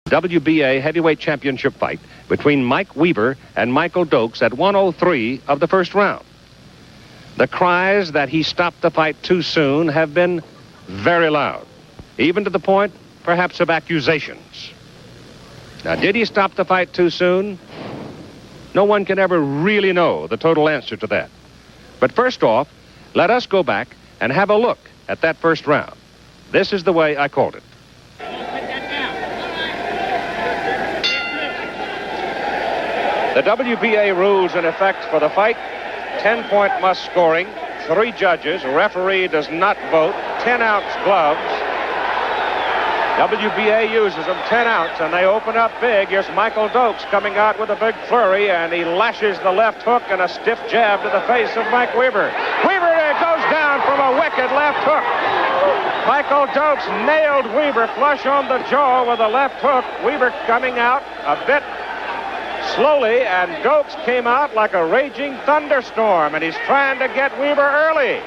WBA heavyweight championship fight between Mike Weaver and Michael Dokes at 103 of the first round. The cries that he stopped the fight too soon have been very loud, even to the point, perhaps, of accusations. Now, did he stop the fight too soon? No one can ever really know the total answer to that. But first off, let us go back and have a look at that first round. This is the way I called it. The WBA rules in effect for the fight: 10-point must scoring, 3 judges, referee does not vote, 10-ounce gloves. WBA uses them 10 ounce, and they open up big. Here's Michael Dokes coming out with a big flurry, and he lashes the left hook and a stiff jab to the face of Mike Weaver. Weaver goes down from a wicked left hook. Michael Dokes nailed Weaver flush on the jaw with a left hook. Weaver coming out a bit slowly, and Dokes came out like a raging thunderstorm, and he's trying to get Weaver early.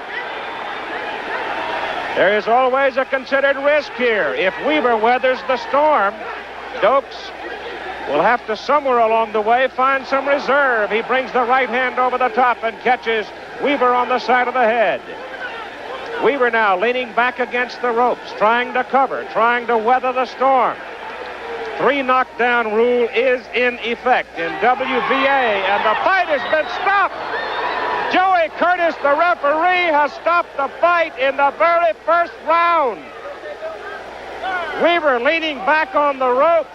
There is always a considered risk here. If Weaver weathers the storm, Dokes will have to somewhere along the way find some reserve. He brings the right hand over the top and catches Weaver on the side of the head. Weaver now leaning back against the ropes, trying to cover, trying to weather the storm. 3 knockdown rule is in effect in WBA, and the fight has been stopped. Joey Curtis, the referee, has stopped the fight in the very first round. Weaver leaning back on the ropes,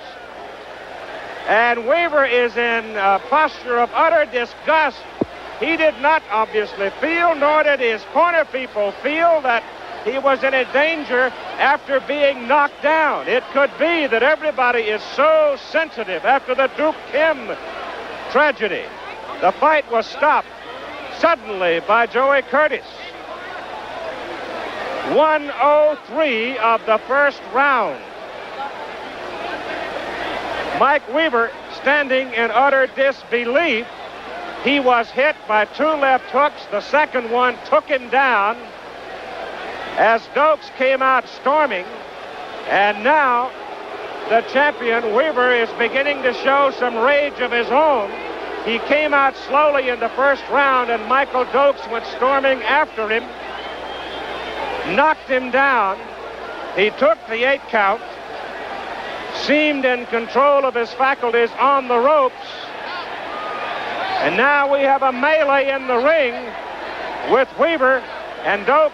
and Weaver is in a posture of utter disgust. He did not obviously feel, nor did his corner people feel, that he was in danger after being knocked down. It could be that everybody is so sensitive after the Duke Kim tragedy. The fight was stopped suddenly by Joey Curtis. 103 of the first round. Mike Weaver standing in utter disbelief. He was hit by 2 left hooks. The second one took him down as Dokes came out storming. And now the champion, Weaver, is beginning to show some rage of his own. He came out slowly in the first round, and Michael Dokes went storming after him, knocked him down. He took the 8 count, seemed in control of his faculties on the ropes, and now we have a melee in the ring with Weaver and Dokes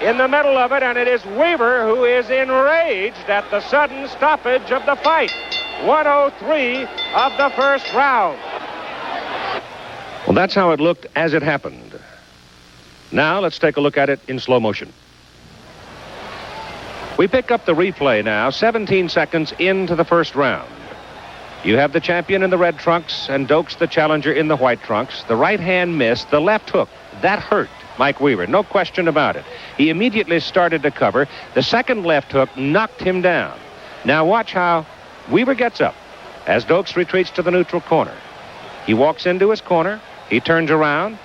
in the middle of it, and it is Weaver who is enraged at the sudden stoppage of the fight. 103 of the first round. Well, that's how it looked as it happened. Now let's take a look at it in slow motion. We pick up the replay now, 17 seconds into the first round. You have the champion in the red trunks and Dokes, the challenger, in the white trunks. The right hand missed. The left hook, that hurt Mike Weaver, no question about it. He immediately started to cover. The second left hook knocked him down. Now watch how Weaver gets up as Dokes retreats to the neutral corner. He walks into his corner. He turns around.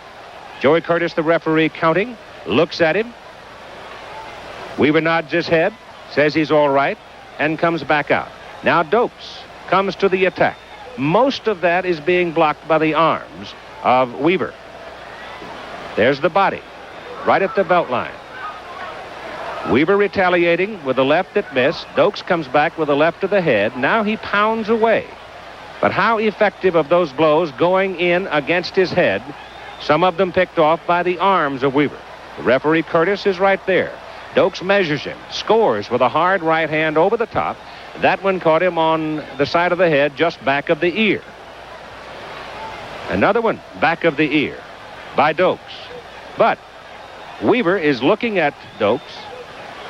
Joey Curtis, the referee, counting, looks at him. Weaver nods his head, says he's all right, and comes back out. Now Dokes comes to the attack. Most of that is being blocked by the arms of Weaver. There's the body, right at the belt line. Weaver retaliating with the left that missed. Dokes comes back with a left to the head. Now he pounds away. But how effective of those blows going in against his head, some of them picked off by the arms of Weaver. The referee, Curtis, is right there. Dokes measures him, scores with a hard right hand over the top. That one caught him on the side of the head, just back of the ear. Another one, back of the ear, by Dokes. But Weaver is looking at Dokes,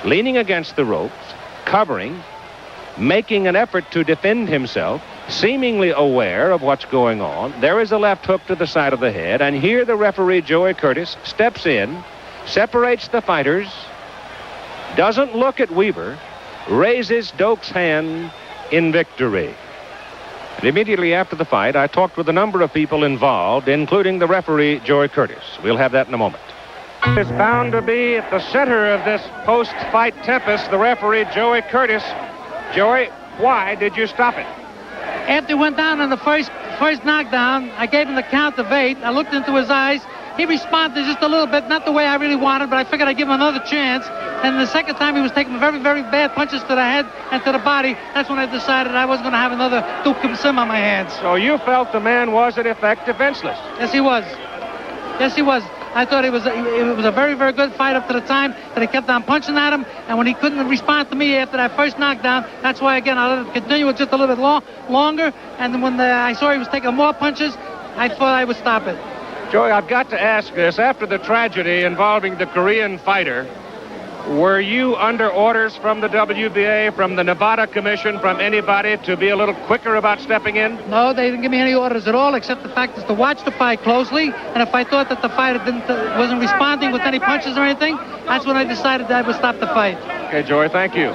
leaning against the ropes, covering, making an effort to defend himself, seemingly aware of what's going on. There is a left hook to the side of the head, and here the referee, Joey Curtis, steps in, separates the fighters, doesn't look at Weaver, raises Dokes' hand in victory. And immediately after the fight, I talked with a number of people involved, including the referee, Joey Curtis. We'll have that in a moment. It's bound to be at the center of this post-fight tempest, the referee, Joey Curtis. Joey, Why did you stop it? After he went down on the first knockdown, I gave him the count of 8. I looked into his eyes. He responded just a little bit, not the way I really wanted, but I figured I'd give him another chance. And the second time he was taking very, very bad punches to the head and to the body. That's when I decided I wasn't going to have another Dokes Sim on my hands. So you felt the man was, in effect, defenseless? Yes, he was. Yes, he was. I thought it was a very, very good fight up to the time that I kept on punching at him. And when he couldn't respond to me after that first knockdown, that's why, again, I let it continue with just a little bit longer. And then when I saw he was taking more punches, I thought I would stop it. Joey, I've got to ask this. After the tragedy involving the Korean fighter, were you under orders from the WBA, from the Nevada Commission, from anybody to be a little quicker about stepping in? No, they didn't give me any orders at all, except the fact is to watch the fight closely. And if I thought that the fighter wasn't responding with any punches or anything, that's when I decided that I would stop the fight. Okay, Joey, thank you.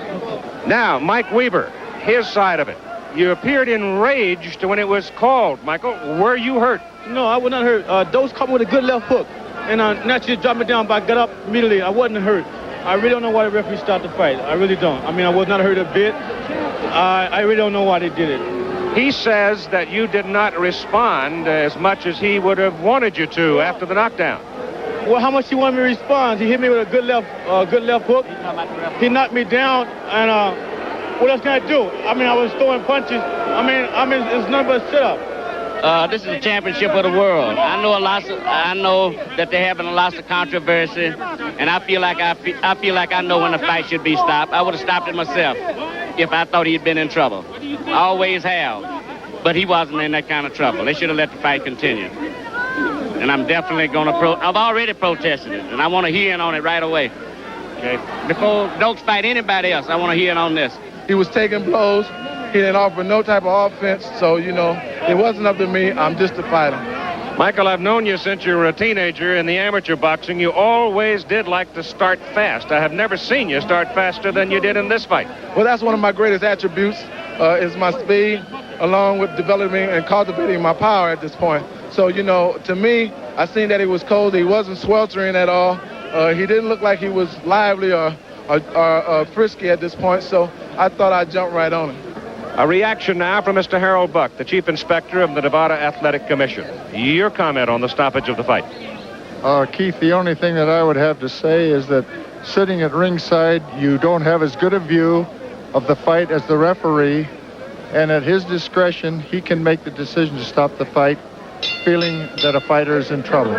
Now, Mike Weaver, his side of it. You appeared enraged when it was called, Michael. Were you hurt? No, I was not hurt. Dokes caught me with a good left hook. And naturally dropped me down, but I got up immediately. I wasn't hurt. I really don't know why the referee stopped the fight. I really don't. I mean, I was not hurt a bit. I really don't know why they did it. He says that you did not respond as much as he would have wanted you to after the knockdown. Well, how much he wanted me to respond? He hit me with a good left hook. He knocked me down, and what else can I do? I mean, I was throwing punches. I mean, it's nothing but a sit-up. This is the championship of the world. I know that they're having lots of controversy, and I feel like I know when the fight should be stopped. I would have stopped it myself if I thought he'd been in trouble. I always have, but he wasn't in that kind of trouble. They should have let the fight continue. And I'm definitely going to I've already protested it, and I want to hear in on it right away. Okay. Before Dokes fight anybody else, I want to hear in on this. He was taking blows. He didn't offer no type of offense, so, you know, it wasn't up to me. I'm just a fighter. Michael, I've known you since you were a teenager in the amateur boxing. You always did like to start fast. I have never seen you start faster than you did in this fight. Well, that's one of my greatest attributes, is my speed, along with developing and cultivating my power at this point. So, you know, to me, I seen that he was cold. He wasn't sweltering at all. He didn't look like he was lively or frisky at this point, so I thought I'd jump right on him. A reaction now from Mr. Harold Buck, the Chief Inspector of the Nevada Athletic Commission. Your comment on the stoppage of the fight. Keith, the only thing that I would have to say is that sitting at ringside, you don't have as good a view of the fight as the referee, and at his discretion, he can make the decision to stop the fight, feeling that a fighter is in trouble.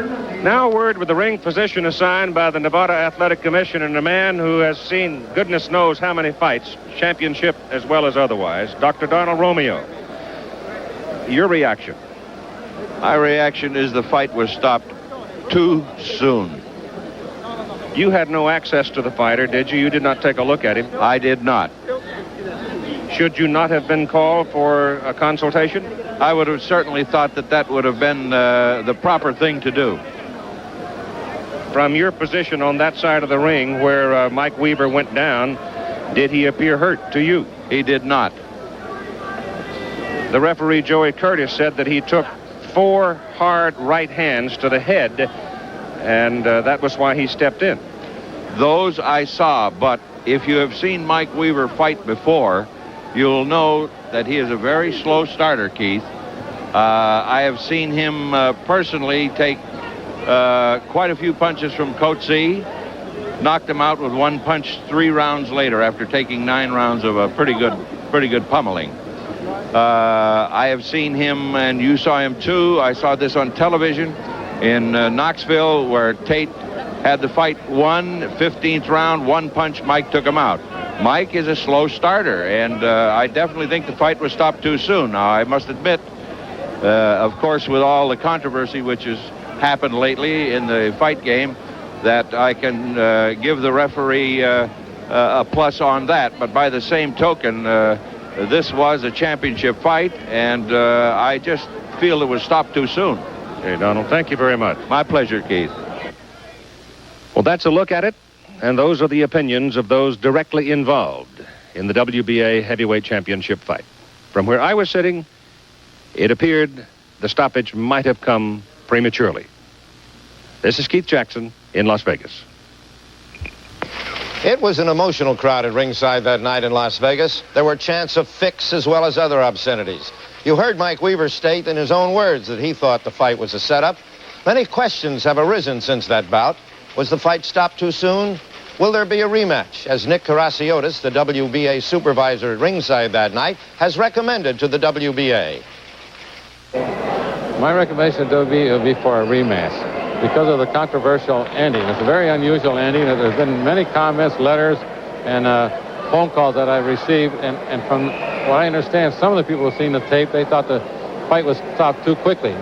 Now a word with the ring physician assigned by the Nevada Athletic Commission and a man who has seen goodness knows how many fights, championship as well as otherwise, Dr. Donald Romeo. Your reaction? My reaction is the fight was stopped too soon. You had no access to the fighter, did you? You did not take a look at him? I did not. Should you not have been called for a consultation? I would have certainly thought that would have been the proper thing to do. From your position on that side of the ring where Mike Weaver went down, did he appear hurt to you? He did not. The referee, Joey Curtis, said that he took 4 hard right hands to the head, and that was why he stepped in. Those I saw, but if you have seen Mike Weaver fight before, you'll know that he is a very slow starter, Keith. I have seen him personally take quite a few punches from Coetzee, knocked him out with 1 punch 3 rounds later after taking 9 rounds of a pretty good pummeling. I have seen him, and you saw him too. I saw this on television in Knoxville, where Tate had the fight won, 15th round, 1 punch, Mike took him out. Mike is a slow starter, and I definitely think the fight was stopped too soon. Now, I must admit, of course, with all the controversy which has happened lately in the fight game, that I can give the referee a plus on that. But by the same token, this was a championship fight, and I just feel it was stopped too soon. Okay, Donald, thank you very much. My pleasure, Keith. Well, that's a look at it, and those are the opinions of those directly involved in the WBA heavyweight championship fight. From where I was sitting, it appeared the stoppage might have come prematurely. This is Keith Jackson in Las Vegas. It was an emotional crowd at ringside that night in Las Vegas. There were chants of fix as well as other obscenities. You heard Mike Weaver state in his own words that he thought the fight was a setup. Many questions have arisen since that bout. Was the fight stopped too soon? Will there be a rematch? As Nick Karasiotis, the WBA supervisor at ringside that night, has recommended to the WBA. My recommendation to WBA will be for a rematch because of the controversial ending. It's a very unusual ending. There's been many comments, letters, and phone calls that I've received. And from what I understand, some of the people who've seen the tape, they thought the fight was stopped too quickly.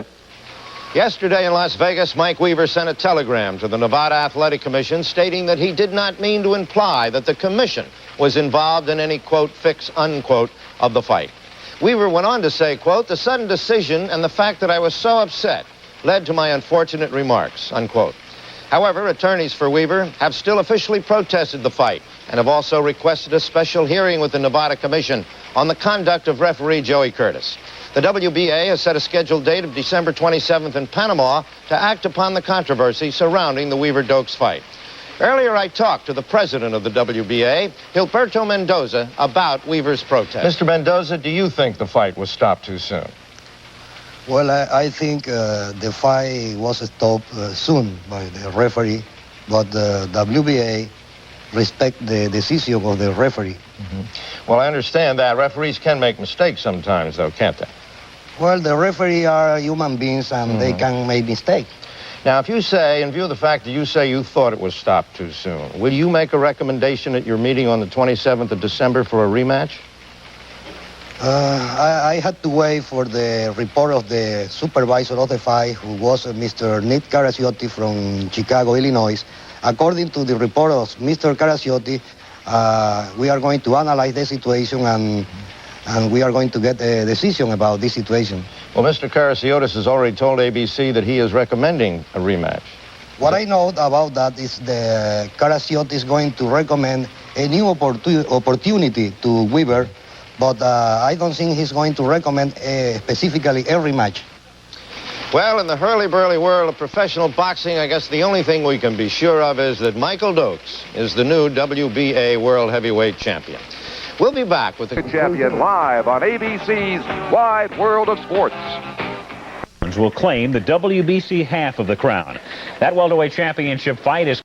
Yesterday in Las Vegas, Mike Weaver sent a telegram to the Nevada Athletic Commission stating that he did not mean to imply that the commission was involved in any, quote, fix, unquote, of the fight. Weaver went on to say, quote, the sudden decision and the fact that I was so upset led to my unfortunate remarks, unquote. However, attorneys for Weaver have still officially protested the fight and have also requested a special hearing with the Nevada Commission on the conduct of referee Joey Curtis. The WBA has set a scheduled date of December 27th in Panama to act upon the controversy surrounding the Weaver-Dokes fight. Earlier, I talked to the president of the WBA, Gilberto Mendoza, about Weaver's protest. Mr. Mendoza, do you think the fight was stopped too soon? Well, I think the fight was stopped soon by the referee, but the WBA respect the decision of the referee. Mm-hmm. Well, I understand that. Referees can make mistakes sometimes, though, can't they? Well, the referee are human beings, and they can make mistakes. Now, if you say, in view of the fact that you say you thought it was stopped too soon, will you make a recommendation at your meeting on the 27th of December for a rematch? I had to wait for the report of the supervisor of the fight, who was Mr. Nick Karasiotis from Chicago, Illinois. According to the report of Mr. Karasiotis, we are going to analyze the situation and we are going to get a decision about this situation. Well, Mr. Karasiotis has already told ABC that he is recommending a rematch. What I know about that is the Karasiotis is going to recommend a new opportunity to Weaver, but I don't think he's going to recommend specifically a rematch. Well, in the hurly-burly world of professional boxing, I guess the only thing we can be sure of is that Michael Dokes is the new WBA World Heavyweight Champion. We'll be back with the champion live on ABC's Wide World of Sports. Will claim the WBC half of the crown. That welterweight championship fight is